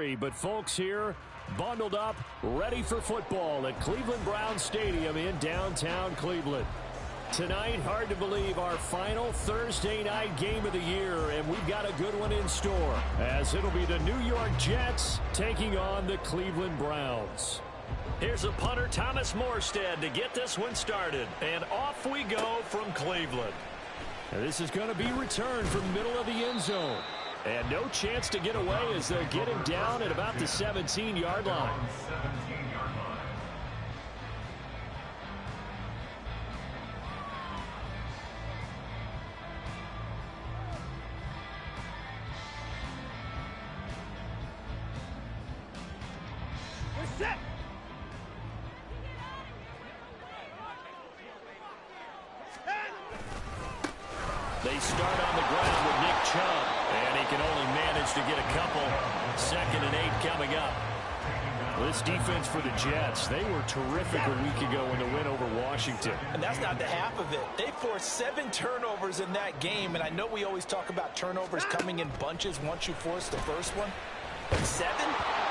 3. But folks here bundled up, ready for football at Cleveland Browns Stadium in downtown Cleveland. Tonight, hard to believe, our final Thursday night game of the year, and we've got a good one in store, as it'll be the New York Jets taking on the Cleveland Browns. Here's a punter, Thomas Morstead, to get this one started. And off we go from Cleveland. And this is going to be returned from the middle of the end zone. And no chance to get away as they'll get him down at about the 17-yard line. They start on the ground with Nick Chubb, and he can only manage to get a couple. 2nd and 8 coming up. This defense for the Jets, they were terrific a week ago in the win over Washington. And that's not the half of it. They forced 7 turnovers in that game, and I know we always talk about turnovers coming in bunches once you force the first one. But 7?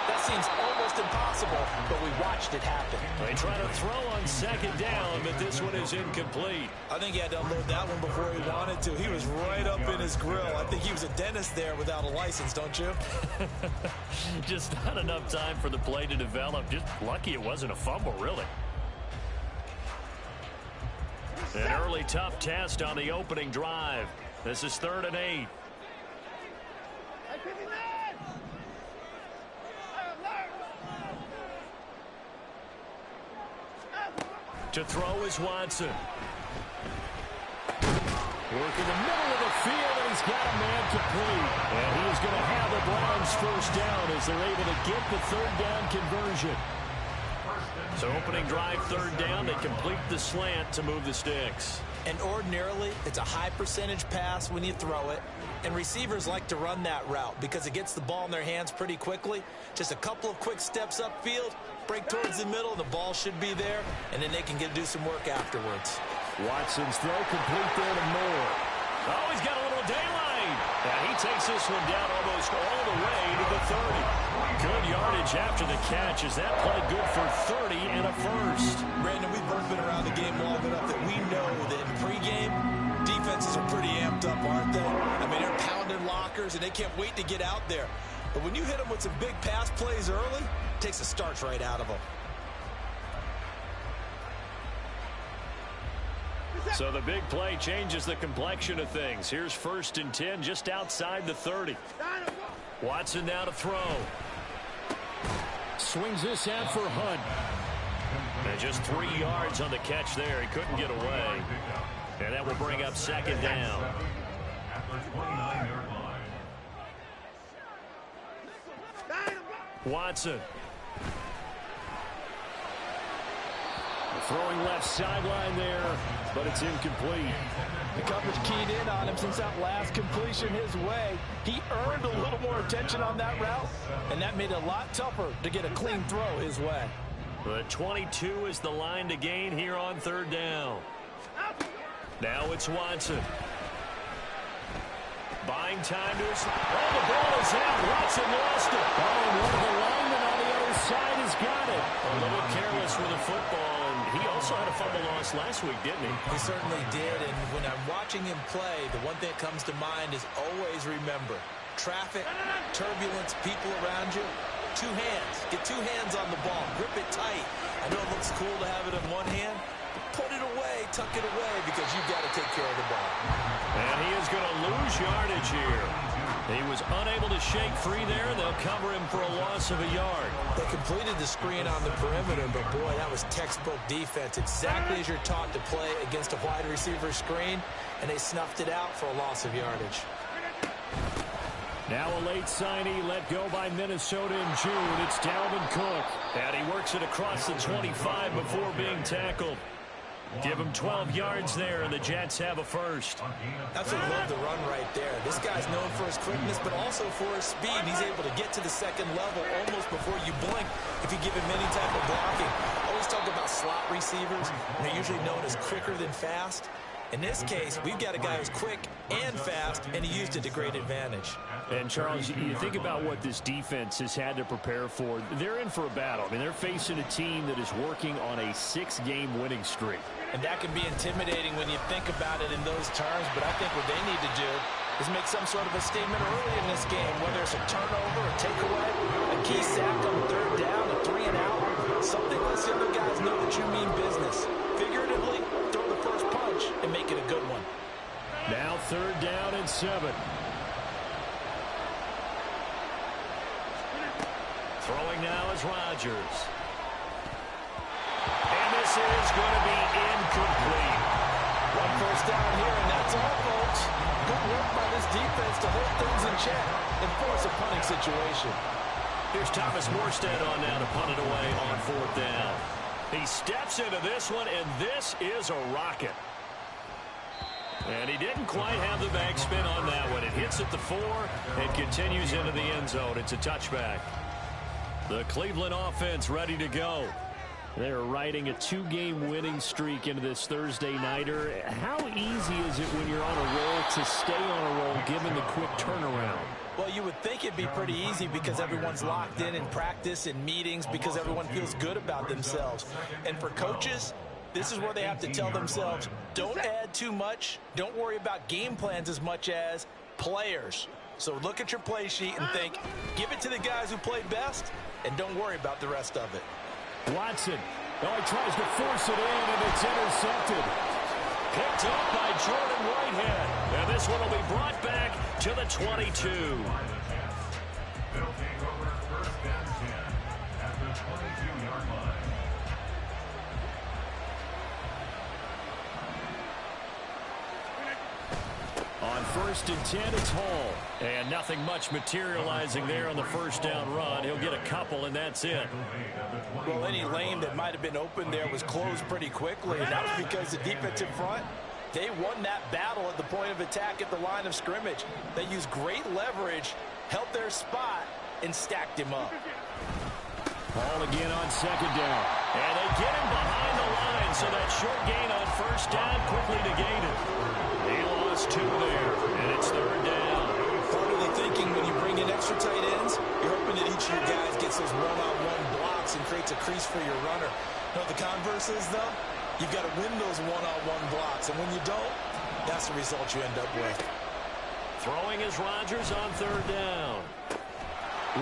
That seems almost impossible, but we watched it happen. They try to throw on 2nd down, but this one is incomplete. I think he had to unload that one before he wanted to. He was right up in his grill. I think he was a dentist there without a license, don't you? Just not enough time for the play to develop. Just lucky it wasn't a fumble, really. An early tough test on the opening drive. This is 3rd and 8. To throw is Watson. Work in the middle of the field, and he's got a man complete. And he is going to have the Browns first down as they're able to get the 3rd down conversion. So opening drive, 3rd down, they complete the slant to move the sticks. And ordinarily, it's a high percentage pass when you throw it. And receivers like to run that route because it gets the ball in their hands pretty quickly. Just a couple of quick steps upfield, break towards the middle, the ball should be there, and then they can do some work afterwards. Watson's throw complete there to Moore. Oh, he's got a little daylight. And he takes this one down almost all the way to the 30. Good yardage after the catch as that play good for 30 and a first. Brandon, we've both been around the game long enough that we know that in pregame, defenses are pretty amped up, aren't they? I mean, they're pounding lockers, and they can't wait to get out there. But when you hit them with some big pass plays early, it takes the starch right out of them. So the big play changes the complexion of things. Here's 1st and 10 just outside the 30. Watson now to throw. Swings this out for Hunt. And just 3 yards on the catch there. He couldn't get away. And that will bring up 2nd down. Watson. Throwing left sideline there, but it's incomplete. The coverage keyed in on him since that last completion his way. He earned a little more attention on that route, and that made it a lot tougher to get a clean throw his way. But 22 is the line to gain here on 3rd down. Now it's Watson. Buying time to his... Oh, the ball is out. Watson lost it. Oh, and one of the linemen on the other side has got it. A little careless with the football, and he also had a fumble loss last week, didn't he? He certainly did, and when I'm watching him play, the one thing that comes to mind is always remember, traffic, turbulence, people around you, 2 hands. Get 2 hands on the ball. Grip it tight. I know it looks cool to have it in one hand, but put it away, tuck it away, because you've got to take care of the ball. And he is going to lose yardage here. He was unable to shake free there. They'll cover him for a loss of a yard. They completed the screen on the perimeter, but boy, that was textbook defense. Exactly as you're taught to play against a wide receiver screen, and they snuffed it out for a loss of yardage. Now a late signee let go by Minnesota in June. It's Dalvin Cook. And he works it across the 25 before being tackled. Give him 12 yards there, and the Jets have a first. Absolutely love the run right there. This guy's known for his quickness, but also for his speed. He's able to get to the 2nd level almost before you blink if you give him any type of blocking. Always talk about slot receivers, and they're usually known as quicker than fast. In this case, we've got a guy who's quick and fast, and he used it to great advantage. And, Charles, you think about what this defense has had to prepare for. They're in for a battle. I mean, they're facing a team that is working on a 6-game winning streak. And that can be intimidating when you think about it in those terms, but I think what they need to do is make some sort of a statement early in this game, whether it's a turnover, a takeaway, a key sack on the 3rd down, a 3-and-out, something lets the other guys know that you mean business. Figuratively, throw the first punch and make it a good one. Now 3rd down and 7. Throwing now is Rodgers. And this is going to be incomplete. 1 first down here, and that's all, folks. Good work by this defense to hold things in check and force a punting situation. Here's Thomas Morstead on now to punt it away on 4th down. He steps into this one, and this is a rocket. And he didn't quite have the backspin on that one. It hits at the 4 and continues into the end zone. It's a touchback. The Cleveland offense ready to go. They're riding a 2-game winning streak into this Thursday nighter. How easy is it when you're on a roll to stay on a roll given the quick turnaround? Well, you would think it'd be pretty easy because everyone's locked in practice and meetings because everyone feels good about themselves. And for coaches, this is where they have to tell themselves, don't add too much. Don't worry about game plans as much as players. So look at your play sheet and think, give it to the guys who play best, and don't worry about the rest of it. Watson. Oh, he tries to force it in, and it's intercepted. Picked up by Jordan Whitehead. And this one will be brought back to the 22. On 1st and 10, it's Hall. And nothing much materializing there on the 1st down run. He'll get a couple, and that's it. Well, any lane that might have been open there was closed pretty quickly, and that was because the defensive front, they won that battle at the point of attack at the line of scrimmage. They used great leverage, held their spot, and stacked him up. Hall again on 2nd down. And they get him behind the line, so that short gain on 1st down quickly negated. He lost 2 there, and it's 3rd down. Part of the thinking when you bring in extra tight ends, you're hoping that each of your guys gets those one-on-one blocks and creates a crease for your runner. You know what the converse is, though? You've got to win those one-on-one blocks, and when you don't, that's the result you end up with. Throwing is Rodgers on 3rd down.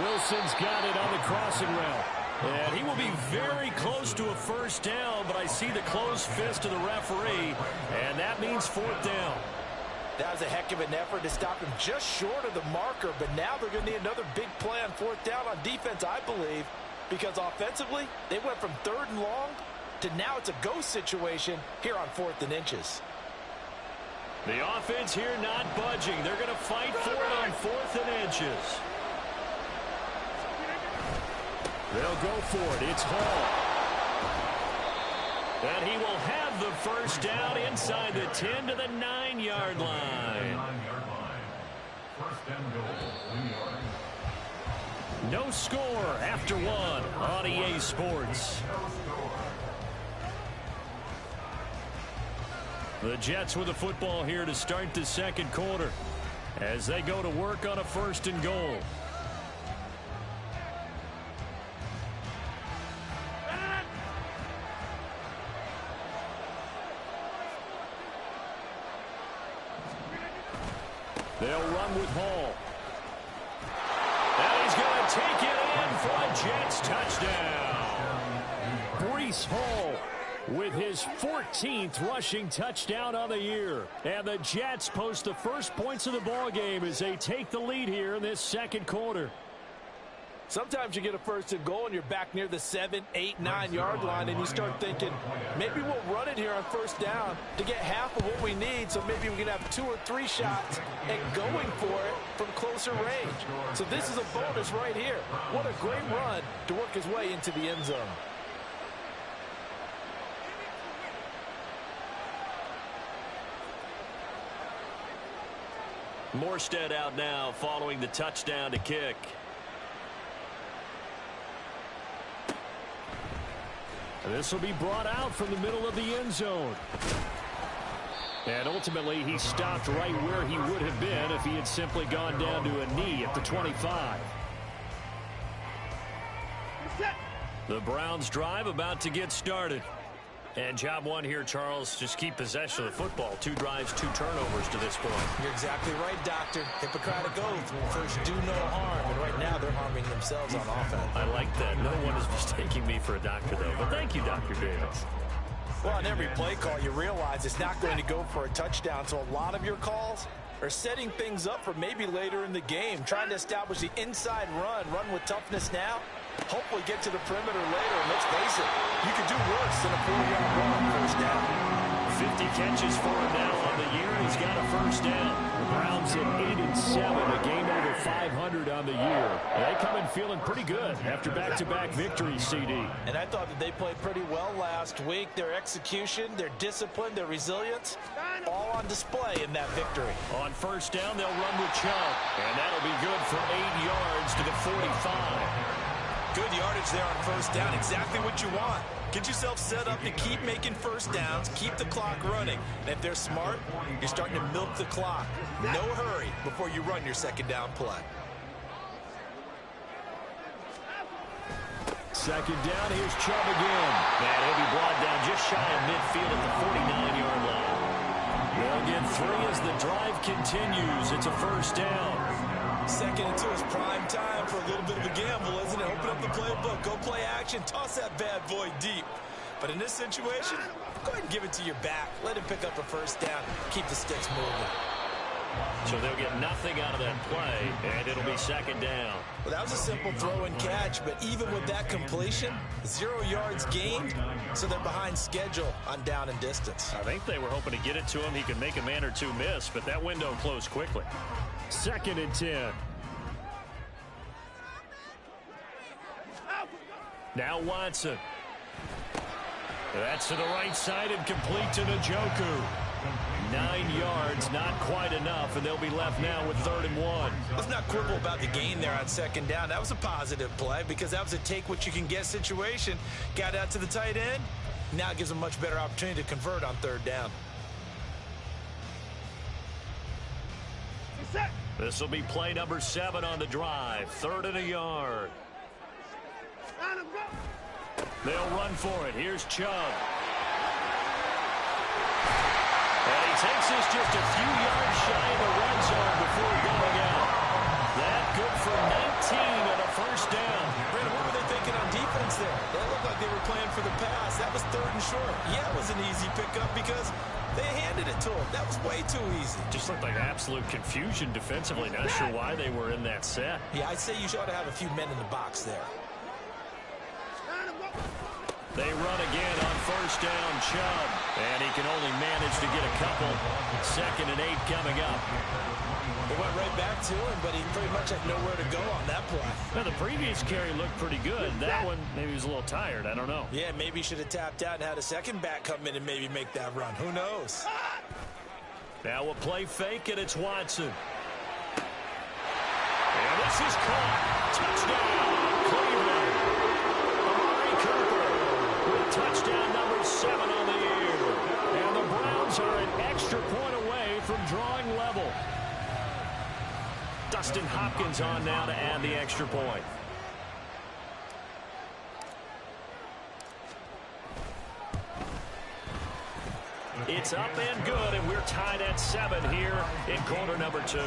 Wilson's got it on the crossing route. And he will be very close to a 1st down, but I see the closed fist of the referee, and that means 4th down. That was a heck of an effort to stop him just short of the marker, but now they're going to need another big play on 4th down on defense, I believe, because offensively, they went from 3rd and long to now it's a go situation here on 4th and inches. The offense here not budging. They're going to fight for it on 4th and inches. They'll go for it. It's Hall. And he will have the 1st down inside the 10 to the 9-yard line. No score after 1 on EA Sports. The Jets with the football here to start the 2nd quarter as they go to work on a 1st and goal. They'll run with Hall. And he's going to take it in for a Jets touchdown. Breece Hall with his 14th rushing touchdown on the year. And the Jets post the first points of the ballgame as they take the lead here in this 2nd quarter. Sometimes you get a 1st and goal and you're back near the 7, 8, 9-yard line and you start thinking, maybe we'll run it here on 1st down to get half of what we need, so maybe we can have 2 or 3 shots and going for it from closer range. So this is a bonus right here. What a great run to work his way into the end zone. Morstead out now following the touchdown to kick. This will be brought out from the middle of the end zone. And ultimately, he stopped right where he would have been if he had simply gone down to a knee at the 25. The Browns drive about to get started. And job one here, Charles, just keep possession of the football. 2 drives, 2 turnovers to this point. You're exactly right, Doctor. Hippocratic oath. First, do no harm. And right now, they're harming themselves on offense. I like that. No one is mistaking me for a doctor, though. But thank you, Dr. Davis. Well, on every play call, you realize it's not going to go for a touchdown. So a lot of your calls are setting things up for maybe later in the game, trying to establish the inside run with toughness now. Hopefully get to the perimeter later. And let's face it, you could do worse than a 4-yard run on first down. 50 catches for him now on the year. He's got a first down. The Browns at 8-7, a game over 500 on the year. They come in feeling pretty good after back-to-back victories, CD. And I thought that they played pretty well last week. Their execution, their discipline, their resilience, all on display in that victory. On first down, they'll run with Chubb. And that'll be good for 8 yards to the 45. Good yardage there on first down. Exactly what you want. Get yourself set up to keep making first downs, keep the clock running. And if they're smart, you're starting to milk the clock. No hurry before you run your second down play. Second down, here's Chubb again. And he'll be brought down just shy of midfield at the 49-yard line. They'll get 3 as the drive continues. It's a first down. Second and 2 is prime time for a little bit of a gamble, isn't it? Open up the playbook, go play action, toss that bad boy deep. But in this situation, go ahead and give it to your back. Let him pick up a first down. Keep the sticks moving. So they'll get nothing out of that play, and it'll be second down. Well, that was a simple throw and catch, but even with that completion, 0 yards gained, so they're behind schedule on down and distance. I think they were hoping to get it to him. He could make a man or 2 miss, but that window closed quickly. Second and 10. Now Watson. That's to the right side and complete to Njoku. 9 yards, not quite enough, and they'll be left now with 3rd and 1. Let's not quibble about the gain there on second down. That was a positive play because that was a take-what-you-can-get situation. Got out to the tight end. Now it gives them a much better opportunity to convert on 3rd down. This will be play number 7 on the drive. 3rd and a yard. They'll run for it. Here's Chubb. And he takes this just a few yards shy of the red zone before going out. That good for 19 and a first down. Brandon, what were they thinking on defense there? That looked like they were playing for the pass. That was 3rd and short. Yeah, it was an easy pickup because they handed it to him. That was way too easy. Just looked like absolute confusion defensively. Not sure why they were in that set. Yeah, I'd say you ought to have a few men in the box there. They run again on first down, Chubb. And he can only manage to get a couple. 2nd and 8 coming up. They went right back to him, but he pretty much had nowhere to go on that play. Now, the previous carry looked pretty good. That one, maybe he was a little tired. I don't know. Yeah, maybe he should have tapped out and had a second back come in and maybe make that run. Who knows? Now a play fake, and it's Watson. And this is caught. Touchdown, Cleveland. Amari Cooper with touchdown number 7 on the year. And the Browns are an extra point away from drawing level. Dustin Hopkins on now to add the extra point. It's up and good, and we're tied at 7 here in quarter number 2.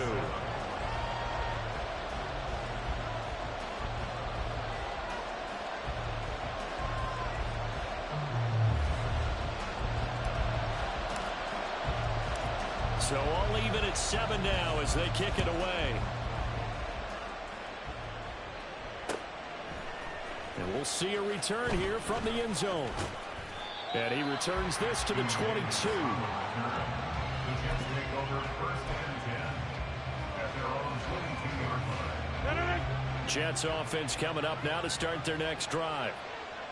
So all even at 7 now as they kick it away. And we'll see a return here from the end zone. And he returns this to the 22. Jets offense coming up now to start their next drive.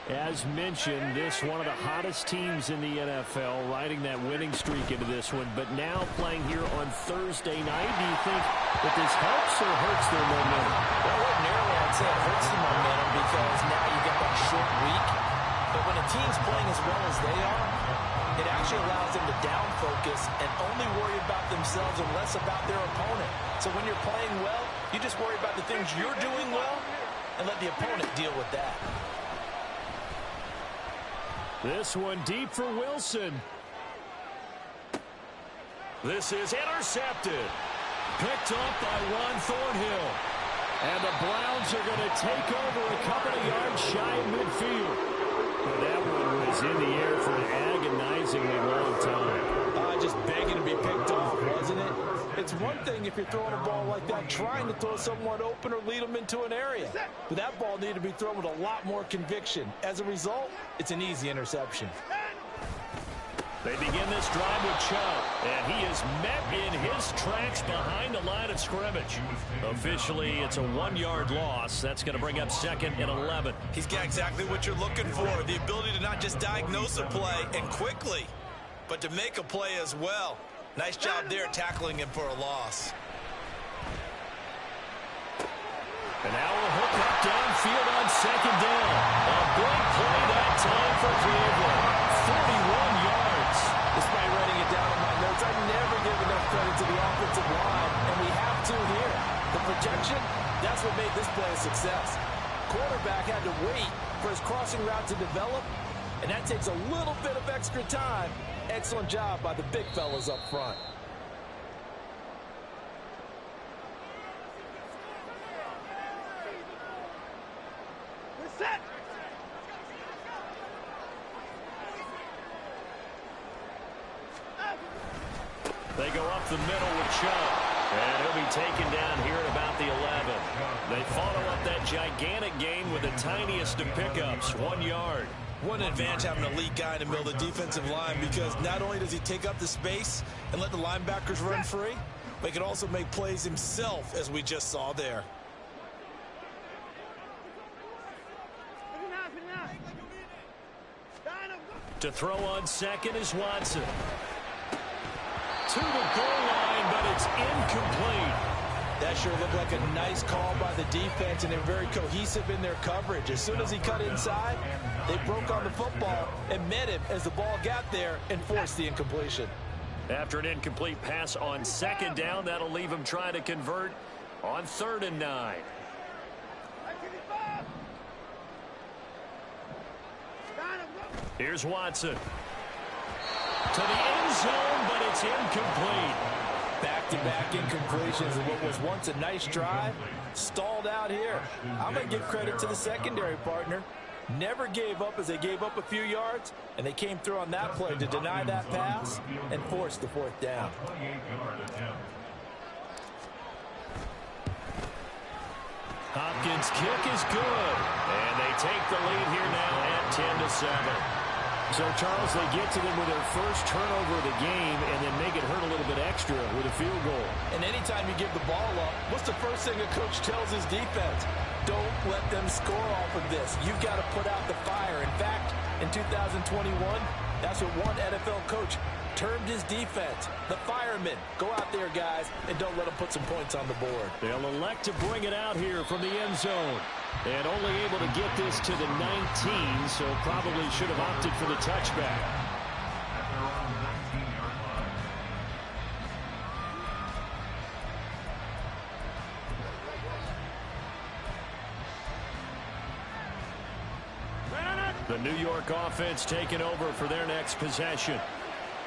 As mentioned, this one of the hottest teams in the NFL, riding that winning streak into this one, but now playing here on Thursday night. Do you think that this helps or hurts their momentum? Well, ordinarily I'd say it hurts the momentum because now you get that short week. But when a team's playing as well as they are, it actually allows them to down focus and only worry about themselves and less about their opponent. So when you're playing well, you just worry about the things you're doing well and let the opponent deal with that. This one deep for Wilson. This is intercepted. Picked up by Ron Thornhill. And the Browns are going to take over a couple of yards shy of midfield. But that one was in the air for an agonizingly long time. Just begging to be picked off, wasn't it? It's one thing if you're throwing a ball like that, trying to throw someone open or lead them into an area. But that ball needed to be thrown with a lot more conviction. As a result, it's an easy interception. They begin this drive with Chubb, and he is met in his tracks behind the line of scrimmage. Officially, it's a 1-yard loss. That's going to bring up 2nd and 11. He's got exactly what you're looking for, the ability to not just diagnose a play and quickly, but to make a play as well. Nice job there tackling him for a loss. And now a hook up downfield on 2nd down. A big play that time for Cleveland. 41 yards. Despite writing it down in my notes, I never give enough credit to the offensive line, and we have to here. The protection, that's what made this play a success. Quarterback had to wait for his crossing route to develop, and that takes a little bit of extra time. Excellent job by the big fellas up front. Set. They go up the middle with Chubb. And he'll be taken down here at about the 11. They follow up that gigantic gain with the tiniest of pickups, 1 yard. What an advantage having an elite guy in the middle of the defensive line, because not only does he take up the space and let the linebackers run free, but he can also make plays himself, as we just saw there. To throw on 2nd is Watson. To the goal line, but it's incomplete. That sure looked like a nice call by the defense, and they're very cohesive in their coverage. As soon as he cut inside, they broke on the football and met him as the ball got there and forced the incompletion. After an incomplete pass on 2nd down, that'll leave him trying to convert on 3rd and 9. Here's Watson. To the end zone, but it's incomplete. Back-to-back incompletions of what was once a nice drive, stalled out here. I'm going to give credit to the secondary partner. Never gave up as they gave up a few yards, and they came through on that play to deny that pass and force the 4th down. Hopkins' kick is good, and they take the lead here now at 10-7. So, Charles, they get to them with their first turnover of the game and then make it hurt a little bit extra with a field goal. And anytime you give the ball up, what's the first thing a coach tells his defense? Don't let them score off of this. You've got to put out the fire. In fact, in 2021, that's what one NFL coach termed his defense, the firemen. Go out there, guys, and don't let them put some points on the board. They'll elect to bring it out here from the end zone. And only able to get this to the 19, so probably should have opted for the touchback. The New York offense taking over for their next possession.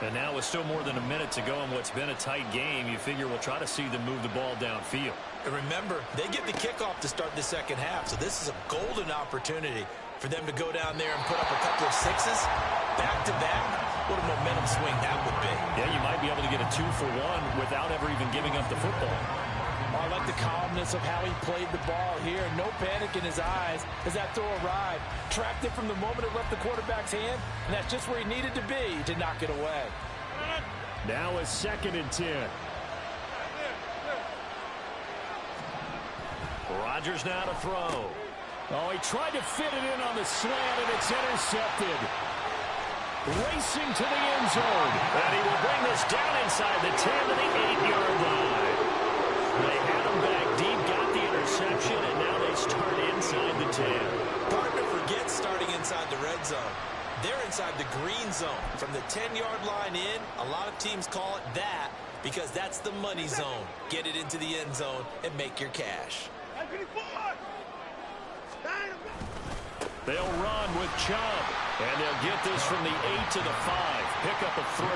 And now with still more than a minute to go in what's been a tight game, you figure we'll try to see them move the ball downfield. And remember, they get the kickoff to start the second half, so this is a golden opportunity for them to go down there and put up a couple of sixes back-to-back. What a momentum swing that would be. Yeah, you might be able to get a 2-for-1 without ever even giving up the football. I like the calmness of how he played the ball here. No panic in his eyes as that throw arrived. Tracked it from the moment it left the quarterback's hand, and that's just where he needed to be to knock it away. Now a 2nd and 10. Rodgers now to throw. Oh, he tried to fit it in on the slant, and it's intercepted. Racing to the end zone. And he will bring this down inside the 10 to the 8-yard line. They had him back deep, got the interception, and now they start inside the 10. Hard to forget starting inside the red zone. They're inside the green zone. From the 10-yard line in, a lot of teams call it that because that's the money zone. Get it into the end zone and make your cash. They'll run with Chubb, and they'll get this from the 8 to the 5. Pick up a 3.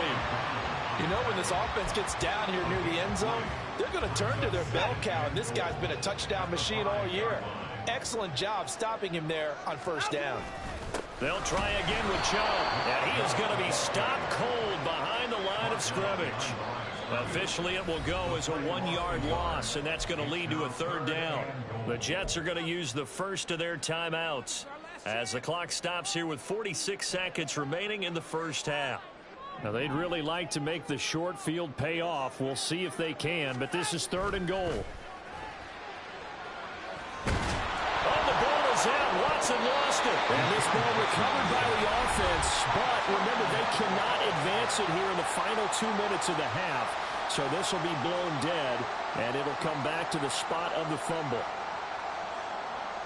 You know, when this offense gets down here near the end zone, they're going to turn to their bell cow, and this guy's been a touchdown machine all year. Excellent job stopping him there on first down. They'll try again with Chubb, and he is going to be stopped cold behind the line of scrimmage. Officially, it will go as a 1-yard loss, and that's going to lead to a 3rd down. The Jets are going to use the first of their timeouts as the clock stops here with 46 seconds remaining in the first half. Now, they'd really like to make the short field pay off. We'll see if they can, but this is 3rd and goal. Oh, the ball is out. Watson lost it. And this ball recovered by the offense, but remember, they cannot advance it here in the final 2 minutes of the half. So this will be blown dead, and it'll come back to the spot of the fumble.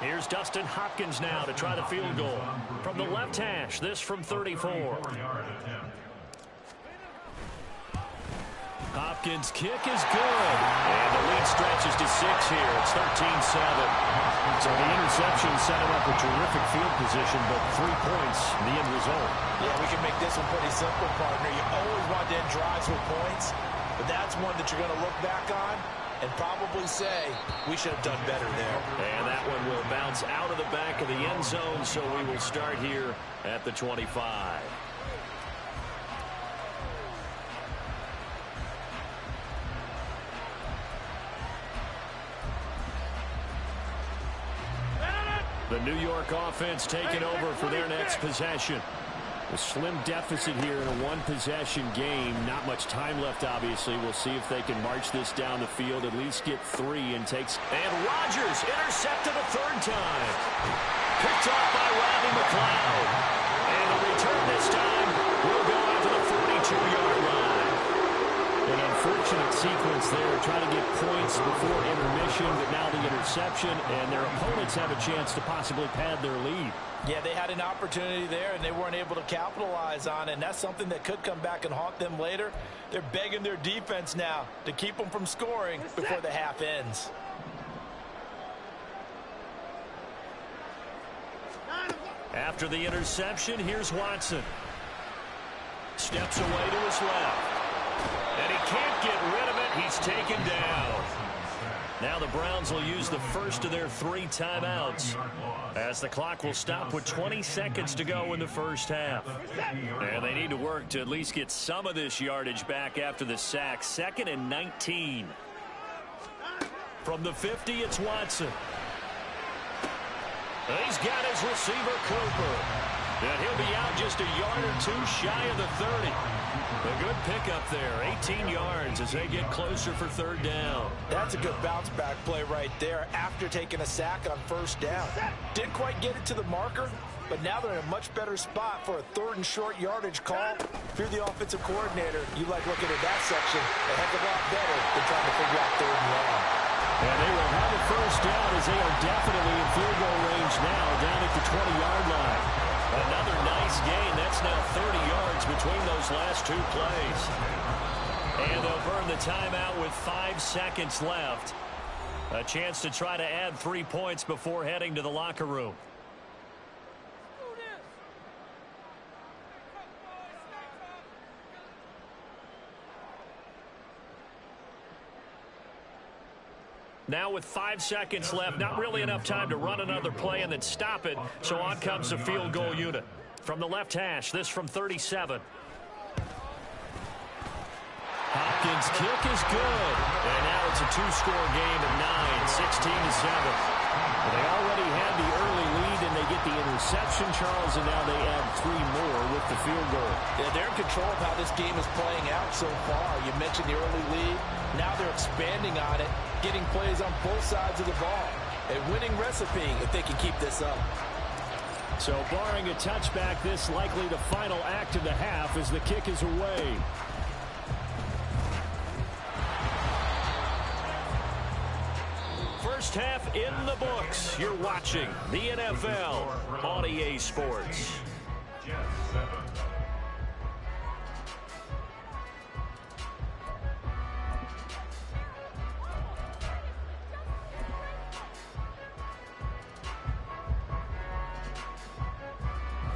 Here's Dustin Hopkins now to try the field goal. From the left hash, this from 34. Hopkins' kick is good. And the lead stretches to 6 here. It's 13-7. So the interception set him up a terrific field position, but 3 points, the end result. Yeah, we can make this one pretty simple, partner. You always want to end drives with points, but that's one that you're going to look back on and probably say, we should have done better there. And that one will bounce out of the back of the end zone, so we will start here at the 25. The New York offense taking over for their next possession. A slim deficit here in a 1-possession game. Not much time left, obviously. We'll see if they can march this down the field, at least get 3 and takes. And Rodgers intercepted a 3rd time. Picked off by Rodney McLeod. And the return this time will go out to the 42-yard line. An unfortunate sequence there, trying to get points before intermission, but now the interception, and their opponents have a chance to possibly pad their lead. Yeah, they had an opportunity there, and they weren't able to capitalize on it, and that's something that could come back and haunt them later. They're begging their defense now to keep them from scoring before the half ends. After the interception, here's Watson. Steps away to his left. And he can't get rid of it. He's taken down. Now the Browns will use the first of their 3 timeouts as the clock will stop with 20 seconds to go in the first half. And they need to work to at least get some of this yardage back after the sack. 2nd and 19. From the 50, it's Watson. He's got his receiver, Cooper. And he'll be out just a yard or 2 shy of the 30. A good pickup there, 18 yards as they get closer for 3rd down. That's a good bounce back play right there after taking a sack on first down. Didn't quite get it to the marker, but now they're in a much better spot for a 3rd and short yardage call. If you're the offensive coordinator, you like looking at that section a heck of a lot better than trying to figure out 3rd and long. And they will have a first down as they are definitely in field goal range now, down at the 20-yard line. Another nice gain. That's now 30 yards between those last 2 plays. And they'll burn the timeout with 5 seconds left. A chance to try to add 3 points before heading to the locker room. Now with 5 seconds left, not really enough time to run another play and then stop it. So on comes the field goal unit. From the left hash, this from 37. Hopkins' kick is good. And now it's a 2-score game at 9, 16-7. They already had the early lead, and they get the interception, Charles, and now they add 3 more with the field goal. Yeah, they're in control of how this game is playing out so far. You mentioned the early lead. Now they're expanding on it, getting plays on both sides of the ball. A winning recipe if they can keep this up. So barring a touchback, this likely the final act of the half as the kick is away. First half in the books. You're watching the NFL on EA Sports. Jets 7.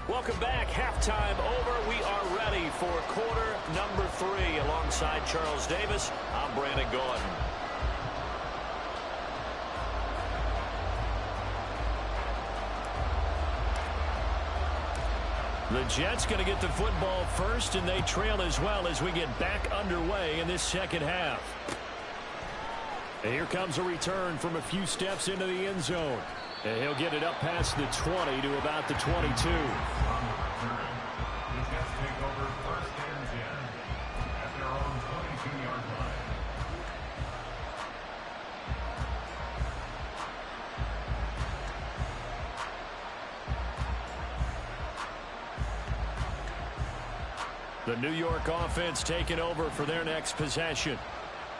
Welcome back. Halftime over. We are ready for quarter number 3. Alongside Charles Davis, I'm Brandon Gaudin. The Jets going to get the football first, and they trail as well as we get back underway in this second half. And here comes a return from a few steps into the end zone. And he'll get it up past the 20 to about the 22. The Jets take over 1st and 10 at their own 22-yard line. The New York offense taking over for their next possession.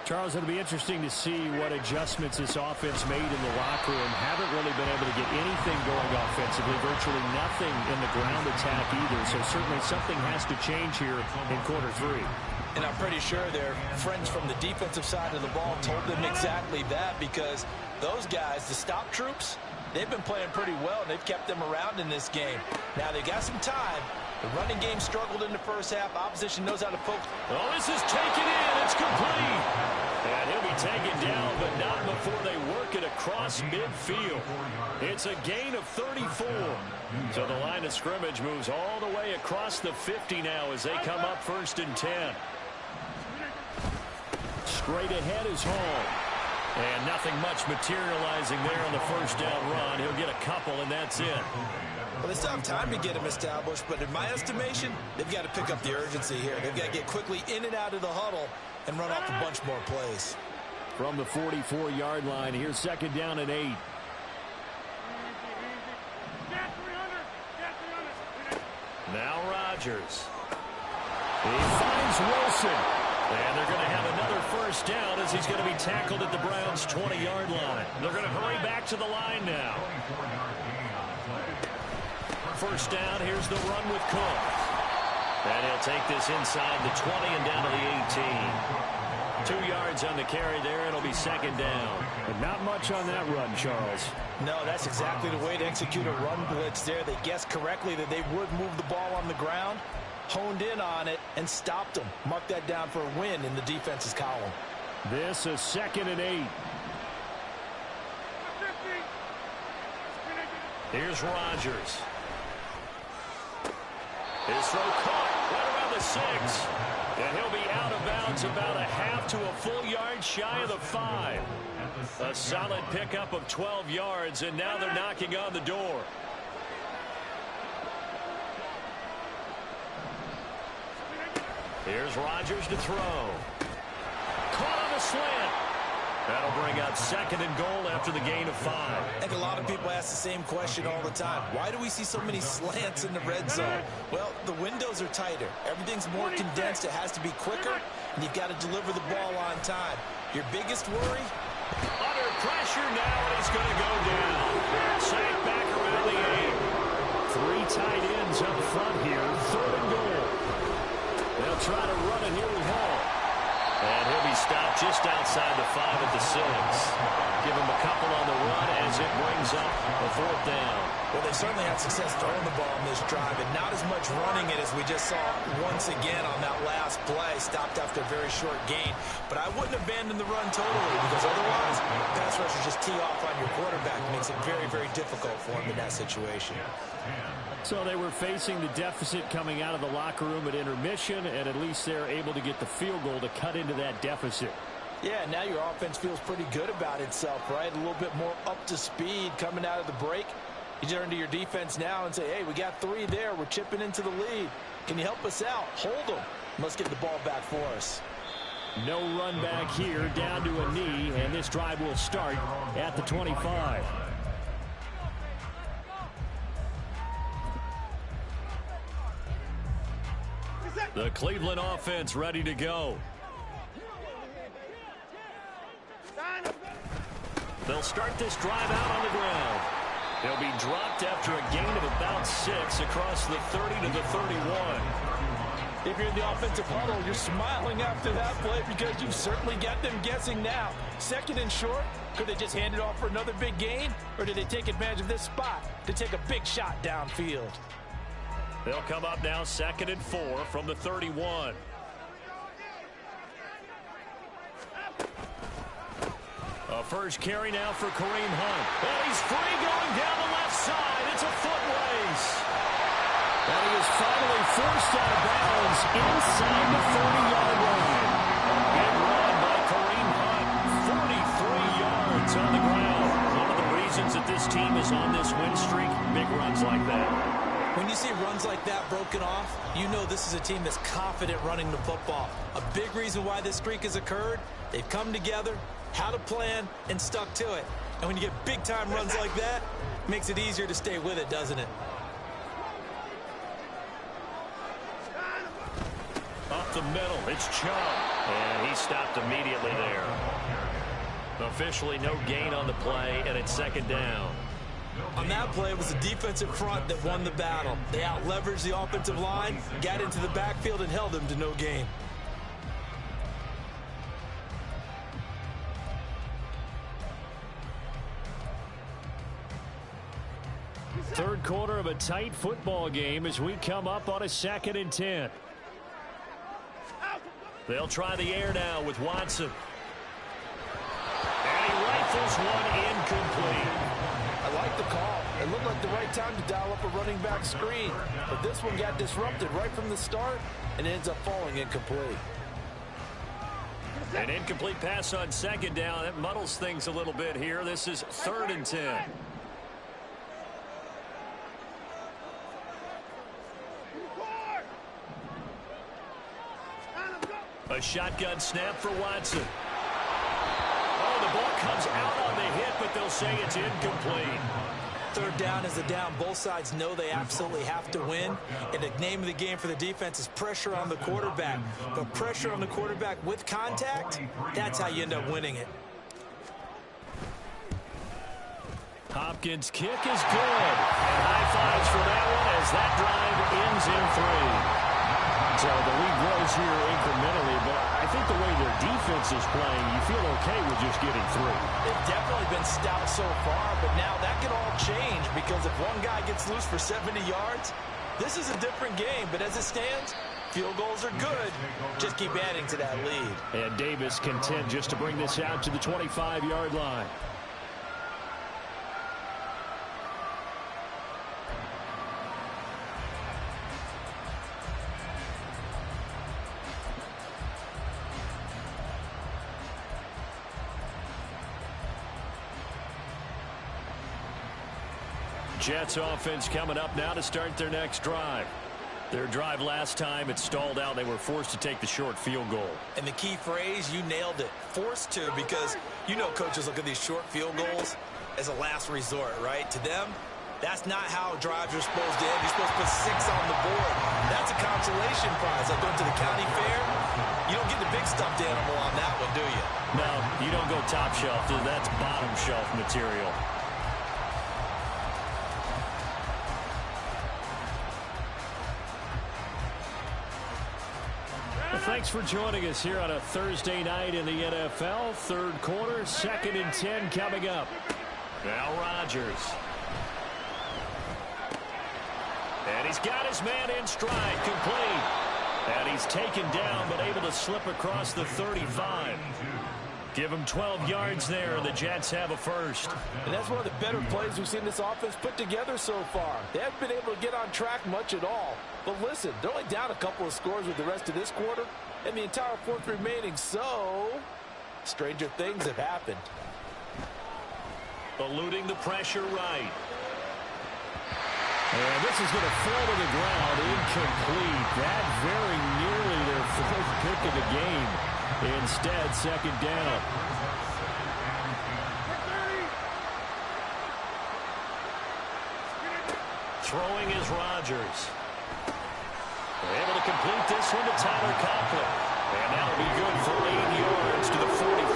Charles, it'll be interesting to see what adjustments this offense made in the locker room. Haven't really been able to get anything going offensively. Virtually nothing in the ground attack either. So certainly something has to change here in quarter 3. And I'm pretty sure their friends from the defensive side of the ball told them exactly that, because those guys, the stop troops, they've been playing pretty well. They've kept them around in this game. Now they got some time. The running game struggled in the first half. Opposition knows how to poke. Oh, this is taken in. It's complete. And he'll be taken down, but not before they work it across midfield. It's a gain of 34. So the line of scrimmage moves all the way across the 50 now as they come up 1st and 10. Straight ahead is Hall. And nothing much materializing there on the first down run. He'll get a couple, and that's it. Well, they still have time to get him established, but in my estimation, they've got to pick up the urgency here. They've got to get quickly in and out of the huddle and run off a bunch more plays. From the 44-yard line, here's 2nd down and 8. Now Rodgers. He finds Wilson. And they're going to have another first down as he's going to be tackled at the Browns' 20-yard line. They're going to hurry back to the line now. First down, here's the run with Cook. And he'll take this inside the 20 and down to the 18. 2 yards on the carry there. It'll be 2nd down. But not much on that run, Charles. No, that's exactly the way to execute a run blitz there. They guessed correctly that they would move the ball on the ground, honed in on it, and stopped them. Mark that down for a win in the defense's column. This is 2nd and 8. Here's Rodgers. His throw caught right around the 6. And he'll be out of bounds about a half to a full yard shy of the 5. A solid pickup of 12 yards, and now they're knocking on the door. Here's Rodgers to throw. Caught on the slant. That'll bring out 2nd and goal after the gain of 5. I think a lot of people ask the same question all the time. Why do we see so many slants in the red zone? Well, the windows are tighter. Everything's more condensed. It has to be quicker, and you've got to deliver the ball on time. Your biggest worry? Under pressure now, and he's going to go down. Sacked back around the 8. 3 tight ends up front here. 3rd and goal. They'll try to run it here with Hall. And he'll be stopped just outside the 5 at the 6. Give him a couple on the run as it brings up a 4th down. Well, they certainly had success throwing the ball in this drive, and not as much running it as we just saw once again on that last play. Stopped after a very short gain. But I wouldn't abandon the run totally, because otherwise, pass rushers just tee off on your quarterback. It makes it very, very difficult for him in that situation. So they were facing the deficit coming out of the locker room at intermission, and at least they're able to get the field goal to cut into that deficit. Yeah, now your offense feels pretty good about itself, right? A little bit more up to speed coming out of the break. You turn to your defense now and say, hey, we got 3 there. We're chipping into the lead. Can you help us out? Hold them. Let's get the ball back for us. No run back here, down to a knee, and this drive will start at the 25. The Cleveland offense ready to go. They'll start this drive out on the ground. They'll be dropped after a gain of about 6 across the 30 to the 31. If you're in the offensive huddle, you're smiling after that play because you've certainly got them guessing now. Second and short, could they just hand it off for another big gain? Or did they take advantage of this spot to take a big shot downfield? They'll come up now 2nd and 4 from the 31. A first carry now for Kareem Hunt. And he's free going down the left side. It's a foot race. And he is finally forced out of bounds inside the 40-yard line. Big run by Kareem Hunt. 43 yards on the ground. One of the reasons that this team is on this win streak, big runs like that. When you see runs like that broken off, you know this is a team that's confident running the football. A big reason why this streak has occurred, they've come together, had a plan, and stuck to it. And when you get big-time runs like that, it makes it easier to stay with it, doesn't it? Up the middle, it's Chubb. And he stopped immediately there. Officially no gain on the play, and it's 2nd down. On that play, it was the defensive front that won the battle. They out-leveraged the offensive line, got into the backfield, and held them to no gain. Third quarter of a tight football game as we come up on a 2nd and 10. They'll try the air now with Watson. And he rifles one incomplete. I like the call. It looked like the right time to dial up a running back screen. But this one got disrupted right from the start and ends up falling incomplete. An incomplete pass on 2nd down. That muddles things a little bit here. This is 3rd and 10. A shotgun snap for Watson. Oh, the ball comes out on the hit, but they'll say it's incomplete. 3rd down is a down. Both sides know they absolutely have to win. And the name of the game for the defense is pressure on the quarterback. But pressure on the quarterback with contact, that's how you end up winning it. Hopkins' kick is good. And high fives for that one as that drive ends in 3. So the lead grows here incrementally, but I think the way their defense is playing, you feel okay with just getting 3. They've definitely been stout so far, but now that can all change because if one guy gets loose for 70 yards, this is a different game. But as it stands, field goals are good. Just keep adding to that lead. And Davis content just to bring this out to the 25-yard line. Jets offense coming up now to start their next drive. Their drive last time, it stalled out. They were forced to take the short field goal. And the key phrase, you nailed it. Forced to, because you know coaches look at these short field goals as a last resort, right? To them, that's not how drives are supposed to end. You're supposed to put 6 on the board. That's a consolation prize. Like going to the county fair, you don't get the big stuffed animal on that one, do you? No, you don't go top shelf. That's bottom shelf material. Thanks for joining us here on a Thursday night in the NFL. Third quarter, 2nd and 10 coming up. Now Rodgers. And he's got his man in stride, complete. And he's taken down, but able to slip across the 35. Give him 12 yards there, and the Jets have a first. And that's one of the better plays we've seen this offense put together so far. They haven't been able to get on track much at all. But listen, they're only down a couple of scores with the rest of this quarter, and the entire 4th remaining, so stranger things have happened. Eluding the pressure right. And this is going to fall to the ground, incomplete. That very nearly their 4th pick of the game. Instead, 2nd down. Throwing is Rodgers. They're able to complete this one to Tyler Conklin. And that'll be good for 8 yards to the 45.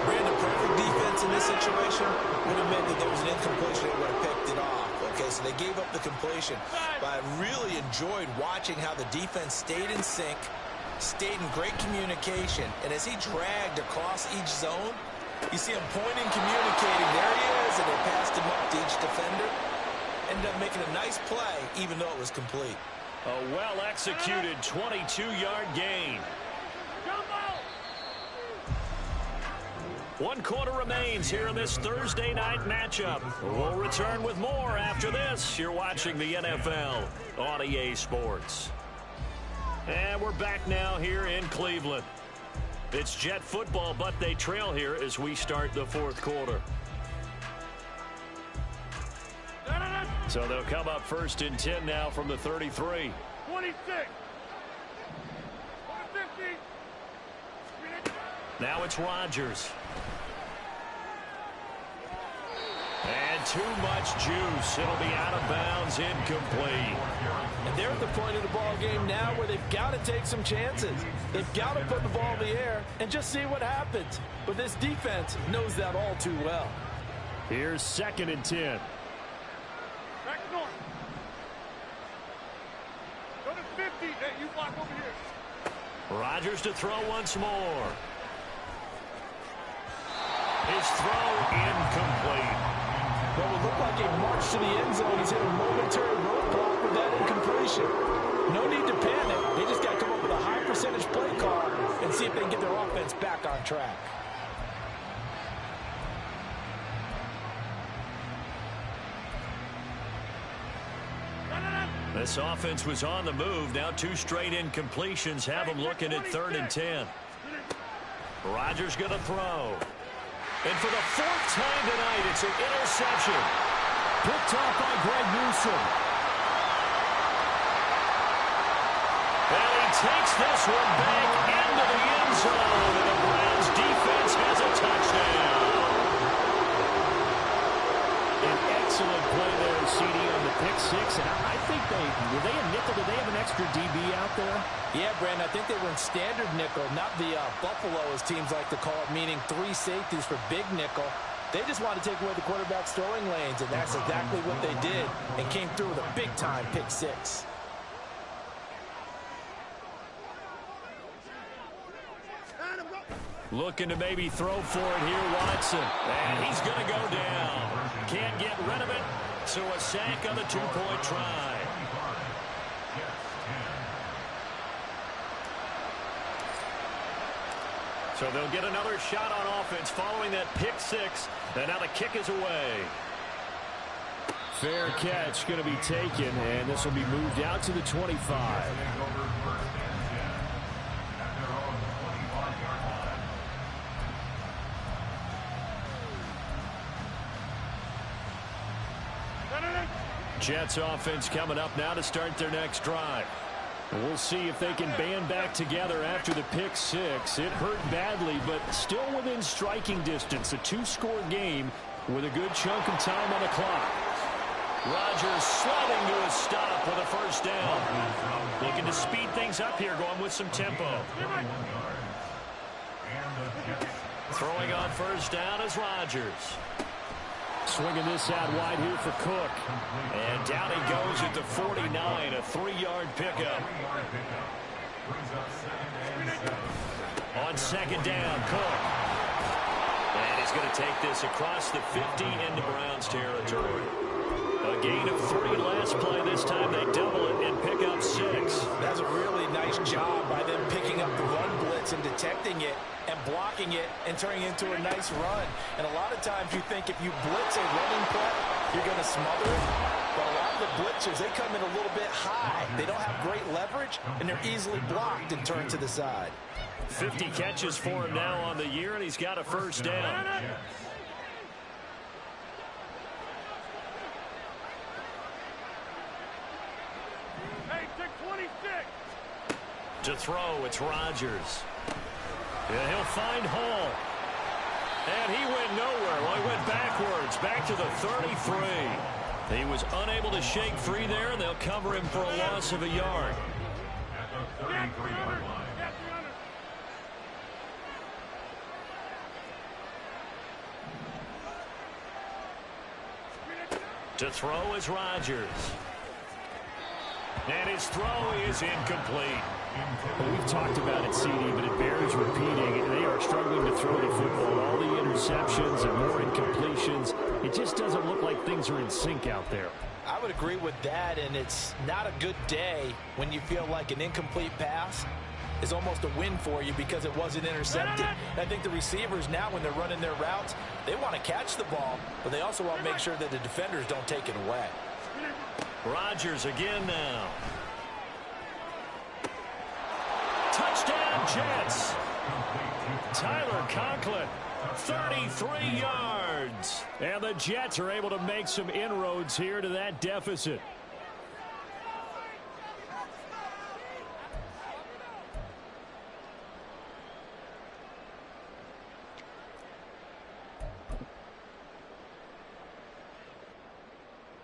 Brandon, perfect defense in this situation would have meant that there was an incompletion that would have picked it off. But Okay, so they gave up the completion. But I really enjoyed watching how the defense stayed in sync, stayed in great communication, and as he dragged across each zone, you see him pointing, communicating. There he is, and they passed him up to each defender. Ended up making a nice play, even though it was complete. A well-executed 22-yard gain. 1 quarter remains here in this Thursday night matchup. We'll return with more after this. You're watching the NFL on EA Sports. And we're back now here in Cleveland. It's Jet football, but they trail here as we start the 4th quarter. So they'll come up 1st and 10 now from the 33. 26. Now it's Rodgers. And too much juice. It'll be out of bounds, incomplete. And they're at the point of the ball game now where they've got to take some chances. They've got to put the ball in the air and just see what happens. But this defense knows that all too well. Here's 2nd and 10. Back north. Go to 50. Hey, you block over here. Rodgers to throw once more. His throw incomplete. Well, it looked like a march to the end zone. He's hit a momentary roadblock with that incompletion. No need to panic. They just got to come up with a high percentage play call and see if they can get their offense back on track. This offense was on the move. Now 2 straight incompletions have them looking at 3rd and 10. Rodgers going to throw. And for the 4th time tonight, it's an interception. Picked off by Greg Newsome. And he takes this one back into the end zone. And the Browns defense has a touchdown. An excellent play there, CD, on the pick 6. And I think were they a nickel? Did they have an extra DB out there? Yeah, Brandon, I think they were in standard nickel, not the Buffalo, as teams like to call it, meaning 3 safeties for big nickel. They just want to take away the quarterback's throwing lanes, and that's exactly what they did, and came through with a big-time pick 6. Looking to maybe throw for it here, Watson. And he's going to go down. Can't get rid of it, so a sack on the 2-point try. So they'll get another shot on offense following that pick 6. And now the kick is away. Fair catch going to be taken, and this will be moved out to the 25. Jets offense coming up now to start their next drive. We'll see if they can band back together after the pick 6. It hurt badly, but still within striking distance. A 2-score game with a good chunk of time on the clock. Rodgers sliding to a stop with a 1st down. Looking to speed things up here, going with some tempo. Throwing on 1st down is Rodgers. Swinging this out wide here for Cook. And down he goes at the 49, a 3-yard pickup. On 2nd down, Cook. And he's going to take this across the 50 into Browns territory. A gain of 3 last play. This time they double it and pick up 6. That's a really nice job by them picking up the run blitz and detecting it and blocking it and turning it into a nice run. And a lot of times you think if you blitz a running play, you're going to smother it. But a lot of the blitzers, they come in a little bit high. They don't have great leverage, and they're easily blocked and turned to the side. 50 catches for him now on the year, and he's got a 1st down. To throw, it's Rodgers. And he'll find Hall. And he went nowhere. Well, he went backwards, back to the 33. He was unable to shake free there, and they'll cover him for a loss of a yard. At the 33-yard line. To throw is Rodgers. And his throw is incomplete. Well, we've talked about it, CD, but it bears repeating. They are struggling to throw the football. All the interceptions and more incompletions. It just doesn't look like things are in sync out there. I would agree with that, and it's not a good day when you feel like an incomplete pass is almost a win for you because it wasn't intercepted. I think the receivers now, when they're running their routes, they want to catch the ball, but they also want to make sure that the defenders don't take it away. Rodgers again now. Touchdown, Jets. Tyler Conklin, 33 yards. And the Jets are able to make some inroads here to that deficit.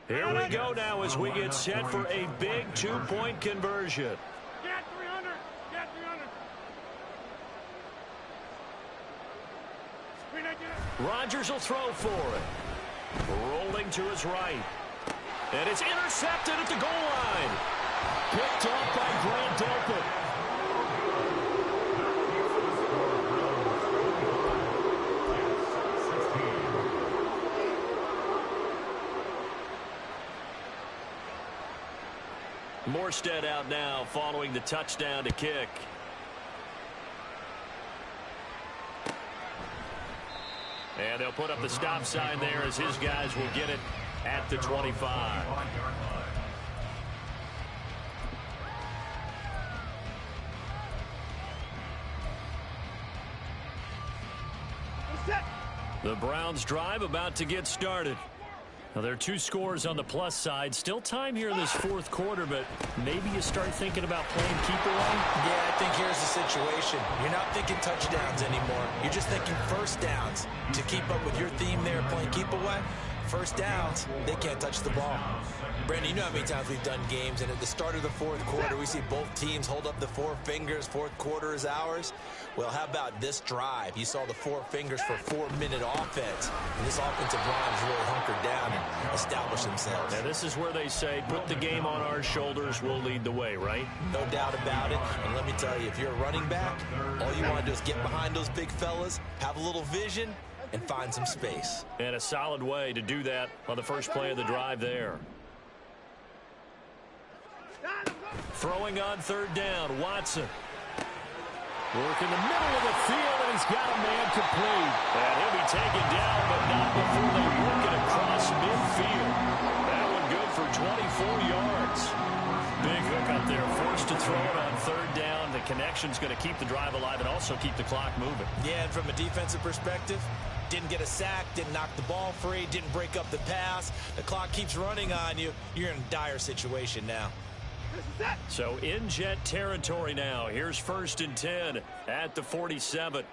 Here we go now as we get set for a big two-point conversion. Get 300. Get 300. Rodgers will throw for it. Rolling to his right. And it's intercepted at the goal line. Picked off by Grant Delpit. Morstead out now following the touchdown to kick. And they'll put up the stop sign there as his guys will get it at the 25. The Browns drive about to get started. Now, there are two scores on the plus side. Still time here in this fourth quarter, but maybe you start thinking about playing keep away. Yeah, I think here's the situation. You're not thinking touchdowns anymore. You're just thinking first downs. To keep up with your theme there, playing keep away, first downs, they can't touch the ball. Brandon, you know how many times we've done games, and at the start of the fourth quarter, we see both teams hold up the four fingers. Fourth quarter is ours. Well, how about this drive? You saw the four fingers for 4-minute offense. And this offensive line has really hunkered down and established themselves. Now, this is where they say, put the game on our shoulders, we'll lead the way, right? No doubt about it. And let me tell you, if you're a running back, all you want to do is get behind those big fellas, have a little vision, and find some space. And a solid way to do that on the first play of the drive there. Throwing on third down, Watson. Work in the middle of the field, and he's got a man complete. And he'll be taken down, but not before they work it across midfield. That one good for 24 yards. Big hook up there, forced to throw it on third down. The connection's going to keep the drive alive and also keep the clock moving. Yeah, and from a defensive perspective, didn't get a sack, didn't knock the ball free, didn't break up the pass. The clock keeps running on you. You're in a dire situation now. So in Jet territory now. Here's 1st and 10 at the 47.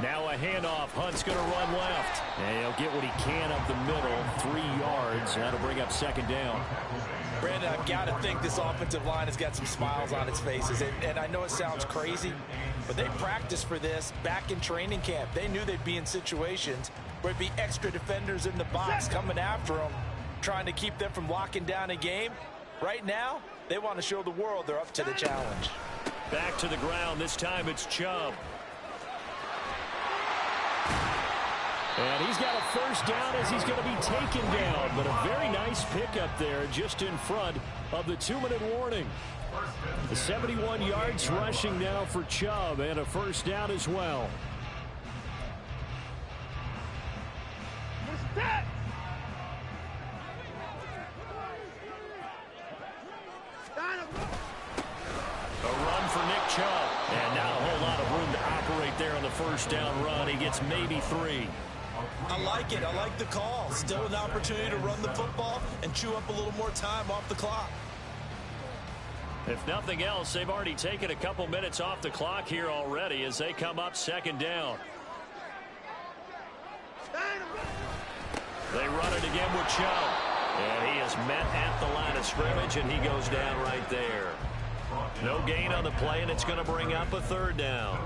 Now a handoff. Hunt's going to run left. And he'll get what he can up the middle. 3 yards. That'll bring up second down. Brandon, I've got to think this offensive line has got some smiles on its faces. And I know it sounds crazy, but they practiced for this back in training camp. They knew they'd be in situations where it'd be extra defenders in the box coming after them, trying to keep them from locking down a game. Right now, they want to show the world they're up to the challenge. Back to the ground. This time it's Chubb. And he's got a first down as he's going to be taken down. But a very nice pickup there just in front of the 2-minute warning. The 71 yards rushing now for Chubb and a first down as well. A run for Nick Chubb. And not a whole lot of room to operate there on the first down run. He gets maybe 3. I like it. I like the call. Still an opportunity to run the football and chew up a little more time off the clock. If nothing else, they've already taken a couple minutes off the clock here already as they come up second down. They run it again with Chubb. And he is met at the line of scrimmage, and he goes down right there. No gain on the play, and it's going to bring up a third down.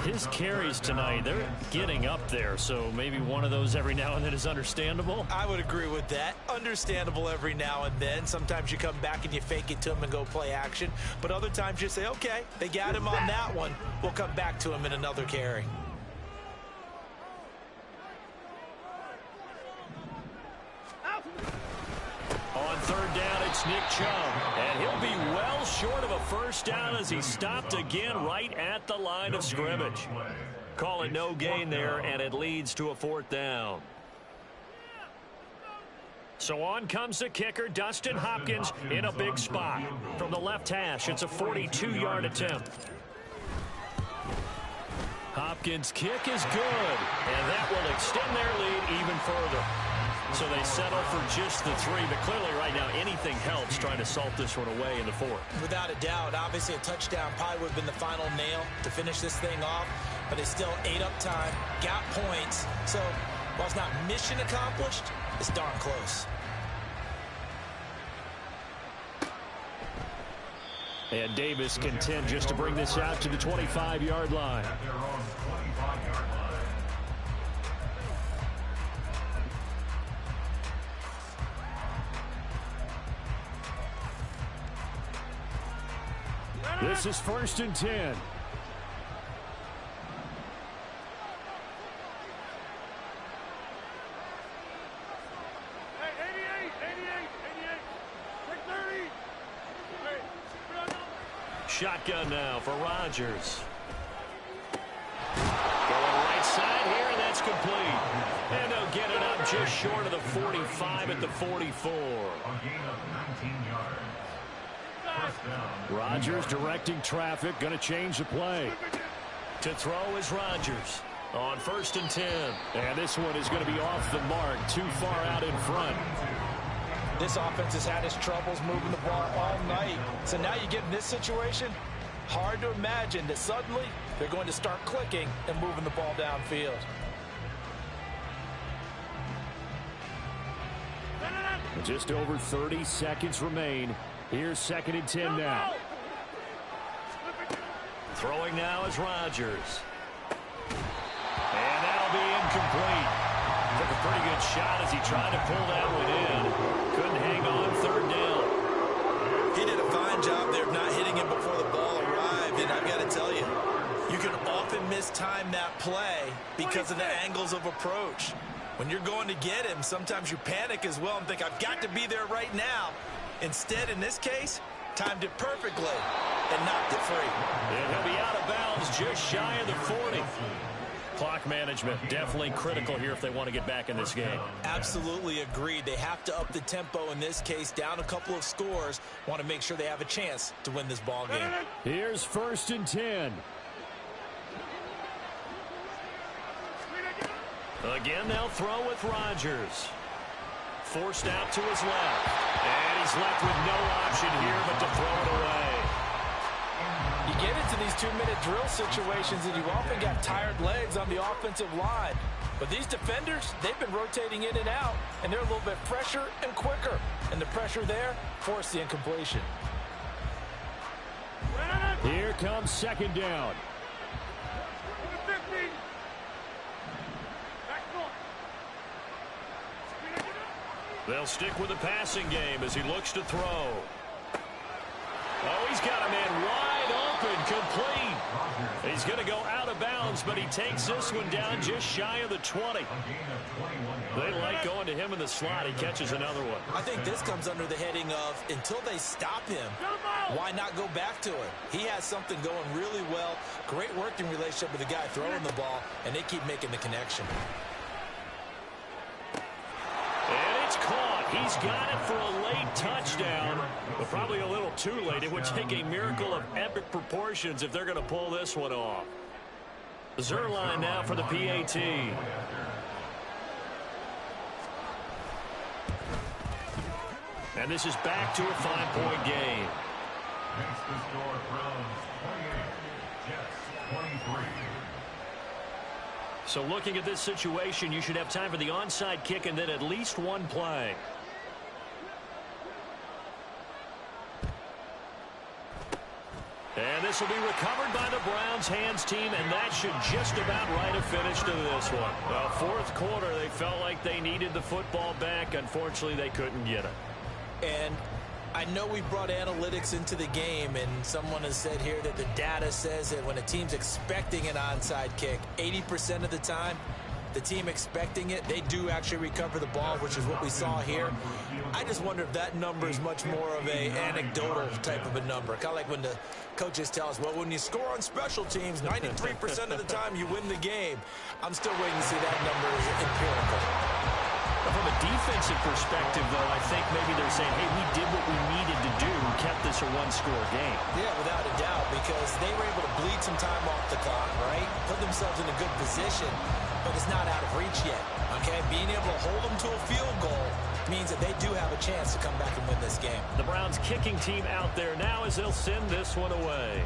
His carries tonight, they're getting up there, so maybe one of those every now and then is understandable. I would agree with that. Understandable every now and then. Sometimes you come back and you fake it to him and go play action. But other times you say, okay, they got him on that one. We'll come back to him in another carry. On third down, it's Nick Chubb. And he'll be well short of a first down as he stopped again right at the line of scrimmage. Call it no gain there, and it leads to a fourth down. So on comes the kicker, Dustin Hopkins, in a big spot. From the left hash, it's a 42-yard attempt. Hopkins' kick is good, and that will extend their lead even further. So they settle for just the 3, but clearly right now anything helps trying to salt this one away in the 4th. Without a doubt, obviously a touchdown probably would have been the final nail to finish this thing off, but they still ate up time, got points. So while it's not mission accomplished, it's darn close. And Davis content just to bring this out to the 25-yard line. At their own 25-yard line. This is 1st and 10. Shotgun now for Rodgers. Going right side here, and that's complete. And they'll get it up just short of the 45 at the 44. A gain of 19 yards. First down. Rodgers directing traffic, going to change the play. To throw is Rodgers on 1st and 10. And this one is going to be off the mark, too far out in front. This offense has had its troubles moving the ball all night. So now you get in this situation, hard to imagine that suddenly they're going to start clicking and moving the ball downfield. Just over 30 seconds remain. Here's 2nd and 10 now. Throwing now is Rodgers. And that'll be incomplete. Took a pretty good shot as he tried to pull that one in. Couldn't hang on 3rd down. He did a fine job there of not hitting him before the ball arrived, and I've got to tell you, you can often mistime that play because of the angles of approach. When you're going to get him, sometimes you panic as well and think, I've got to be there right now. Instead, in this case, timed it perfectly and knocked it free. And he'll be out of bounds just shy of the 40. Clock management definitely critical here if they want to get back in this game. Absolutely agreed. They have to up the tempo in this case, down a couple of scores. Want to make sure they have a chance to win this ball game. Here's 1st and 10. Again, they'll throw with Rodgers. Forced out to his left. And he's left with no option here but to throw it away. You get into these 2-minute drill situations and you often got tired legs on the offensive line. But these defenders, they've been rotating in and out, and they're a little bit fresher and quicker. And the pressure there forced the incompletion. Here comes 2nd down. They'll stick with the passing game as he looks to throw. Oh, he's got a man wide open, complete. He's going to go out of bounds, but he takes this one down just shy of the 20. They like going to him in the slot. He catches another one. I think this comes under the heading of, until they stop him, why not go back to it? He has something going really well. Great working relationship with the guy throwing the ball, and they keep making the connection. And it's caught. He's got it for a late touchdown, but probably a little too late. It would take a miracle of epic proportions if they're going to pull this one off. Zuerlein now for the PAT. And this is back to a 5-point game. Makes the score Browns 28, Jets 23. So looking at this situation, you should have time for the onside kick and then at least one play. And this will be recovered by the Browns hands team, and that should just about write a finish to this one. Well, fourth quarter, they felt like they needed the football back. Unfortunately, they couldn't get it. And I know we brought analytics into the game, and someone has said here that the data says that when a team's expecting an onside kick, 80% of the time, the team expecting it, they do actually recover the ball, which is what we saw here. I just wonder if that number is much more of a anecdotal type of a number. Kind of like when the coaches tell us, well, when you score on special teams, 93% of the time you win the game. I'm still waiting to see that number is empirical. From a defensive perspective, though, I think maybe they're saying, hey, we did what we needed to do, kept this a one-score game. Yeah, without a doubt, because they were able to bleed some time off the clock, right? Put themselves in a good position, but it's not out of reach yet, okay? Being able to hold them to a field goal means that they do have a chance to come back and win this game. The Browns kicking team out there now as they'll send this one away.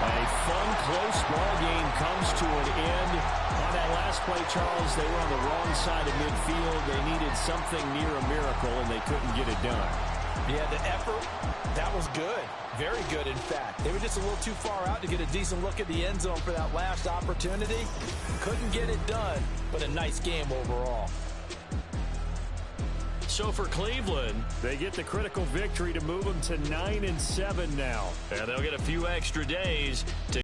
A fun, close ball game comes to an end. On that last play, Charles, they were on the wrong side of midfield. They needed something near a miracle, and they couldn't get it done. Yeah, the effort, that was good. Very good, in fact. They were just a little too far out to get a decent look at the end zone for that last opportunity. Couldn't get it done, but a nice game overall. So for Cleveland, they get the critical victory to move them to 9-7 now. And they'll get a few extra days to